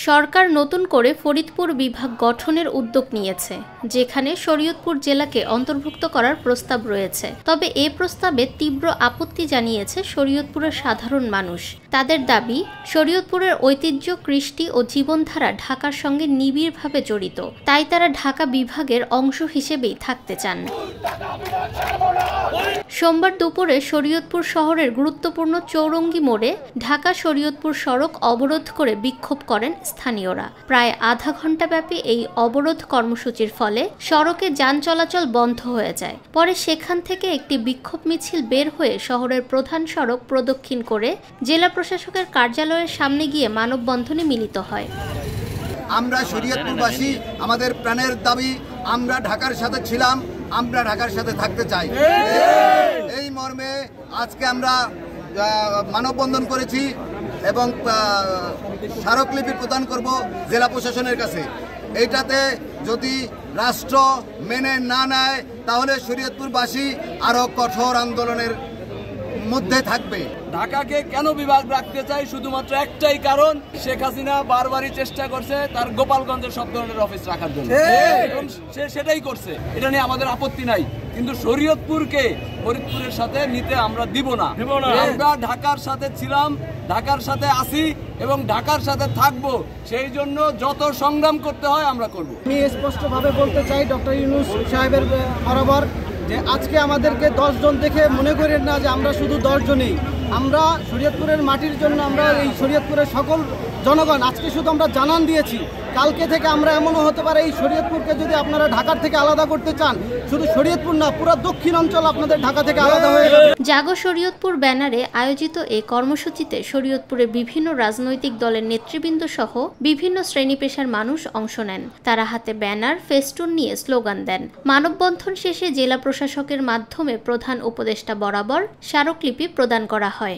সরকার নতুন করে ফরিদপুর বিভাগ গঠনের উদ্যোগ নিয়েছে, যেখানে শরীয়তপুর জেলাকে অন্তর্ভুক্ত করার প্রস্তাব রয়েছে। তবে এ প্রস্তাবে তীব্র আপত্তি জানিয়েছে শরীয়তপুরের সাধারণ মানুষ। তাদের দাবি, শরীয়তপুরের ঐতিহ্য, কৃষ্টি ও জীবনধারা ঢাকার সঙ্গে নিবিড়ভাবে জড়িত, তাই তারা ঢাকা বিভাগের অংশ হিসেবেই থাকতে চান। সোমবার দুপুরে শরীয়তপুর শহরের গুরুত্বপূর্ণ চৌরঙ্গি মোড়ে ঢাকা শরীয়তপুর সড়ক অবরোধ করে বিক্ষোভ করেন স্থানীয়রা। প্রায় আধা ঘন্টা ব্যাপী এই অবরোধ কর্মসূচির ফলে সড়কে যান চলাচল বন্ধ হয়ে যায়। পরে সেখান থেকে একটি বিক্ষোভ মিছিল বের হয়ে শহরের প্রধান সড়ক প্রদক্ষিণ করে জেলা প্রশাসকের কার্যালয়ের সামনে গিয়ে মানববন্ধনে মিলিত হয়। আমরা শরীয়তপুরবাসী, আমাদের প্রাণের দাবি, আমরা ঢাকার সাথে ছিলাম, আমরা ঢাকার সাথে থাকতে চাই। এই মর্মে আজকে আমরা মানববন্ধন করেছি এবং স্মারকলিপি প্রদান করব জেলা প্রশাসনের কাছে। এইটাতে যদি রাষ্ট্র মেনে না নেয় তাহলে শরীয়তপুরবাসী আরো কঠোর আন্দোলনের মধ্যে থাকবে। ঢাকাকে কেন বিভাগ রাখতে চাই? শুধুমাত্র একটাই কারণ, শেখ হাসিনা বারবারই চেষ্টা করছে তার গোপালগঞ্জের সব ধরনের অফিস রাখার জন্য, এবং সে সেটাই করছে। এটা নিয়ে আমাদের আপত্তি নাই, কিন্তু শরীয়তপুরকে ফরিদপুরের সাথে নিতে আমরা দিব না। আমরা ঢাকার সাথে ছিলাম, ঢাকার সাথে আছি এবং ঢাকার সাথে থাকবো। সেই জন্য যত সংগ্রাম করতে হয় আমরা করব। আমি স্পষ্টভাবে বলতে চাই ডক্টর ইউনূস সাহেবের বরাবর যে আজকে আমাদেরকে 10 জন দেখে মনে করেন না যে আমরা শুধু 10 জনই। আমরা শরীয়তপুরের মাটির জন্য, আমরা এই শরীয়তপুরের সকল জনগণ আজকে শুধু আমরা জানান দিয়েছি। কালকে থেকে আমরা এমনও হতে পারে এই শরীয়তপুরকে যদি আপনারা ঢাকার থেকে আলাদা করতে চান, শুধু শরীয়তপুর না, পুরো দক্ষিণ অঞ্চল আপনাদের ঢাকা থেকে আলাদা হয়ে যাবে। জাগো শরীয়তপুর ব্যানারে আয়োজিত এই কর্মসূচিতে শরীয়তপুরের বিভিন্ন রাজনৈতিক দলের নেতৃবৃন্দ সহ বিভিন্ন শ্রেণী পেশার মানুষ অংশ নেন। তারা হাতে ব্যানার, ফেস্টুন নিয়ে স্লোগান দেন। মানববন্ধন শেষে জেলা প্রশাসকের মাধ্যমে প্রধান উপদেষ্টা বরাবর স্মারকলিপি প্রদান করা হয়।